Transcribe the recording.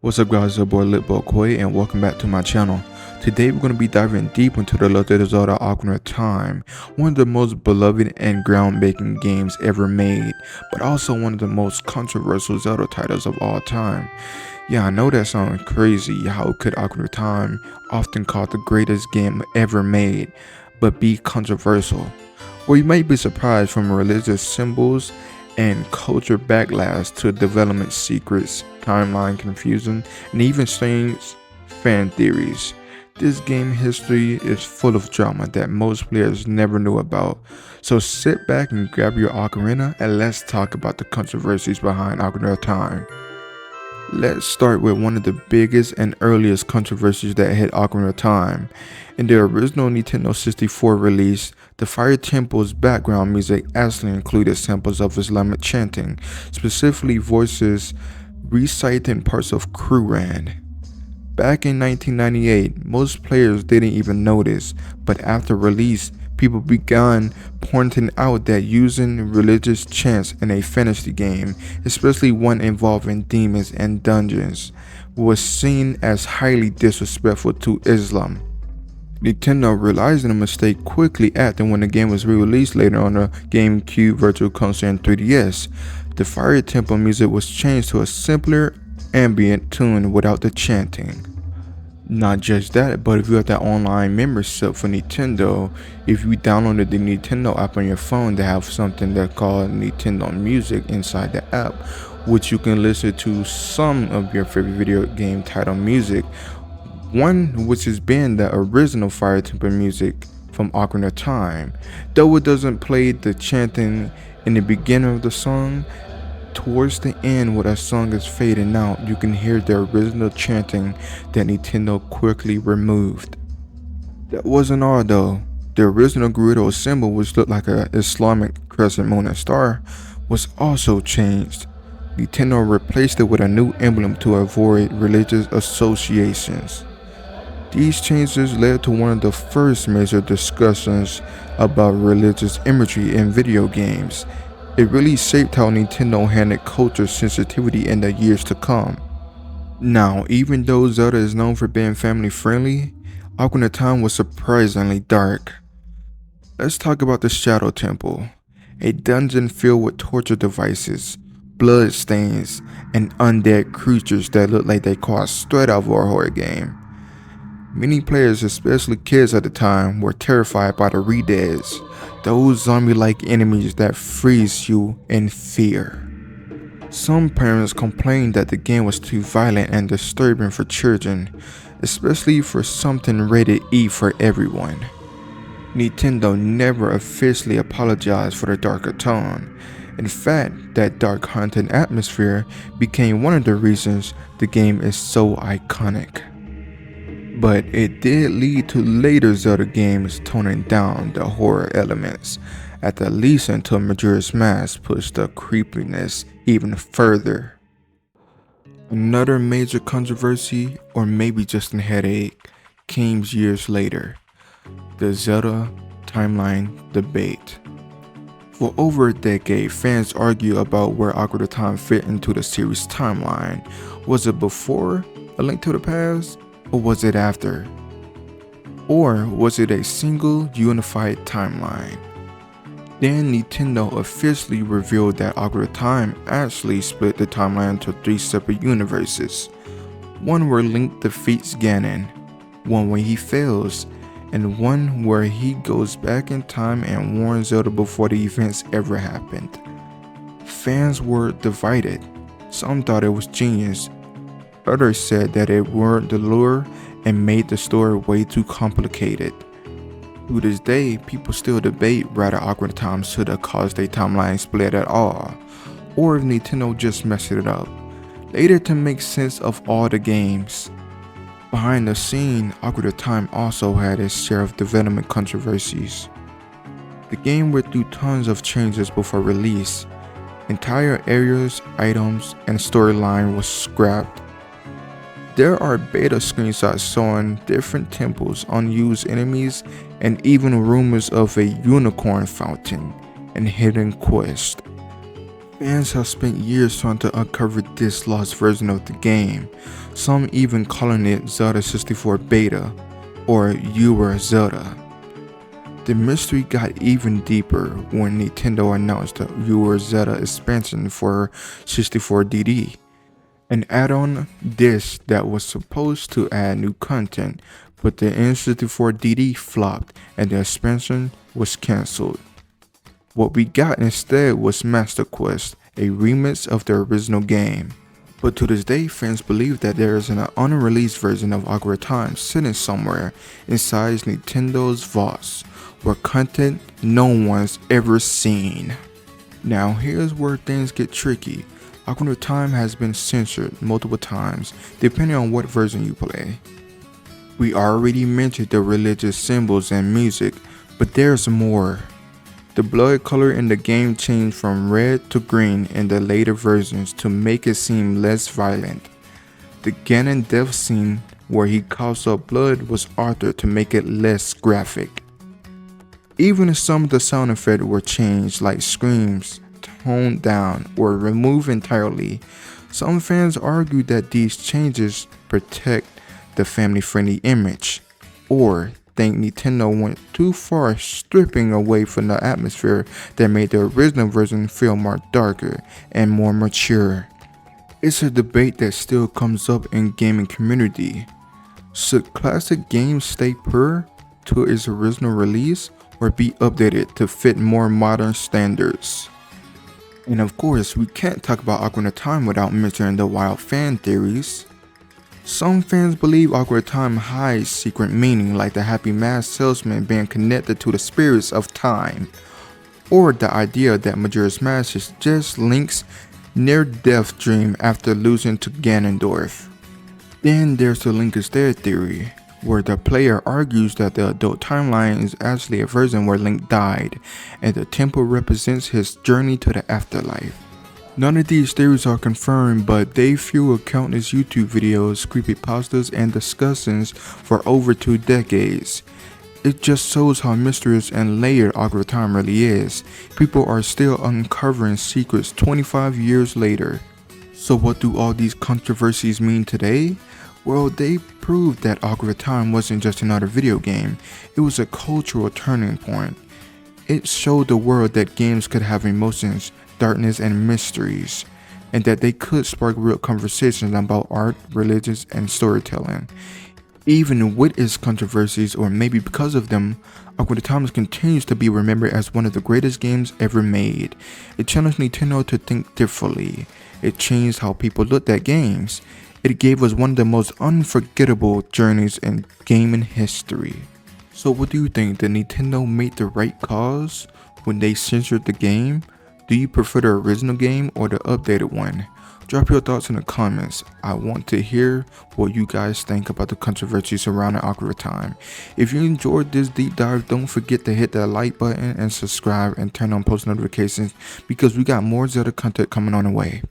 What's up guys, it's your boy Litbokoi and welcome back to my channel. Today we're going to be diving deep into the Legend of Zelda Ocarina of Time, one of the most beloved and groundbreaking games ever made, but also one of the most controversial Zelda titles of all time. Yeah, I know that sounds crazy. How could Ocarina of Time, often called the greatest game ever made, but be controversial? Well, you might be surprised from religious symbols and culture backlash to development secrets, timeline confusion, and even strange fan theories. This game history is full of drama that most players never knew about. So sit back and grab your ocarina and let's talk about the controversies behind Ocarina of Time. Let's start with one of the biggest and earliest controversies that hit Ocarina of Time. In the original Nintendo 64 release, the Fire Temple's background music actually included samples of Islamic chanting, specifically voices reciting parts of Quran. Back in 1998, most players didn't even notice, but after release, people began pointing out that using religious chants in a fantasy game, especially one involving demons and dungeons, was seen as highly disrespectful to Islam. Nintendo realizing the mistake quickly after when the game was re-released later on the GameCube, Virtual Console, and 3DS. The Fire Temple music was changed to a simpler, ambient tune without the chanting. Not just that, but if you have that online membership for Nintendo, if you downloaded the Nintendo app on your phone, they have something that's called Nintendo Music inside the app, which you can listen to some of your favorite video game title music. One which has been the original Fire Temple music from Ocarina of Time. Though it doesn't play the chanting in the beginning of the song, towards the end where that song is fading out, you can hear the original chanting that Nintendo quickly removed. That wasn't all though. The original Gerudo symbol, which looked like an Islamic crescent moon and star, was also changed. Nintendo replaced it with a new emblem to avoid religious associations. These changes led to one of the first major discussions about religious imagery in video games. It really shaped how Nintendo handled culture sensitivity in the years to come. Now, even though Zelda is known for being family friendly, Ocarina of Time was surprisingly dark. Let's talk about the Shadow Temple, a dungeon filled with torture devices, blood stains, and undead creatures that look like they caught straight out of a horror game. Many players, especially kids at the time, were terrified by the Redeads, those zombie-like enemies that freeze you in fear. Some parents complained that the game was too violent and disturbing for children, especially for something rated E for everyone. Nintendo never officially apologized for the darker tone. In fact, that dark haunted atmosphere became one of the reasons the game is so iconic. But it did lead to later Zelda games toning down the horror elements, at the least until Majora's Mask pushed the creepiness even further. Another major controversy, or maybe just a headache, came years later: the Zelda timeline debate. For over a decade, fans argue about where Ocarina of Time fit into the series' timeline. Was it before A Link to the Past? Or was it after? Or was it a single unified timeline? Then Nintendo officially revealed that Ocarina of Time actually split the timeline into 3 separate universes. One where Link defeats Ganon, one where he fails, and one where he goes back in time and warns Zelda before the events ever happened. Fans were divided. Some thought it was genius. Others said that it ruined the lure and made the story way too complicated. To this day, people still debate whether Ocarina of Time should have caused a timeline split at all, or if Nintendo just messed it up later to make sense of all the games. Behind the scene, Ocarina of Time also had its share of development controversies. The game went through tons of changes before release. Entire areas, items, and storyline was scrapped. There are beta screenshots showing different temples, unused enemies, and even rumors of a unicorn fountain and hidden quest. Fans have spent years trying to uncover this lost version of the game, some even calling it Zelda 64 Beta or Ura Zelda. The mystery got even deeper when Nintendo announced the Ura Zelda expansion for 64DD, an add-on disc that was supposed to add new content, but the N64DD flopped and the expansion was cancelled. What we got instead was Master Quest, a remix of the original game. But to this day, fans believe that there is an unreleased version of Ocarina of Time sitting somewhere inside Nintendo's vaults, where content no one's ever seen. Now here's where things get tricky. Ocarina of Time has been censored multiple times, depending on what version you play. We already mentioned the religious symbols and music, but there's more. The blood color in the game changed from red to green in the later versions to make it seem less violent. The Ganon death scene where he coughs up blood was altered to make it less graphic. Even some of the sound effects were changed, like screams, toned down, or removed entirely. Some fans argue that these changes protect the family-friendly image, or think Nintendo went too far stripping away from the atmosphere that made the original version feel more darker and more mature. It's a debate that still comes up in gaming community. Should classic games stay pure to its original release or be updated to fit more modern standards? And of course, we can't talk about Ocarina of Time without mentioning the wild fan theories. Some fans believe Ocarina of Time hides secret meaning, like the happy mask salesman being connected to the spirits of time, or the idea that Majora's Mask is just Link's near-death dream after losing to Ganondorf. Then there's the Link is Dead theory, where the player argues that the adult timeline is actually a version where Link died, and the temple represents his journey to the afterlife. None of these theories are confirmed, but they fuel countless YouTube videos, creepypastas, and discussions for over 2 decades. It just shows how mysterious and layered Ocarina of Time really is. People are still uncovering secrets 25 years later. So what do all these controversies mean today? Well, they proved that Ocarina of Time wasn't just another video game, it was a cultural turning point. It showed the world that games could have emotions, darkness, and mysteries, and that they could spark real conversations about art, religion, and storytelling. Even with its controversies, or maybe because of them, Ocarina of Time continues to be remembered as one of the greatest games ever made. It challenged Nintendo to think differently. It changed how people looked at games. It gave us one of the most unforgettable journeys in gaming history. So what do you think? Did Nintendo make the right cause when they censored the game? Do you prefer the original game or the updated one? Drop your thoughts in the comments. I want to hear what you guys think about the controversy surrounding Ocarina of Time. If you enjoyed this deep dive, don't forget to hit that like button and subscribe and turn on post notifications because we got more Zelda content coming on the way.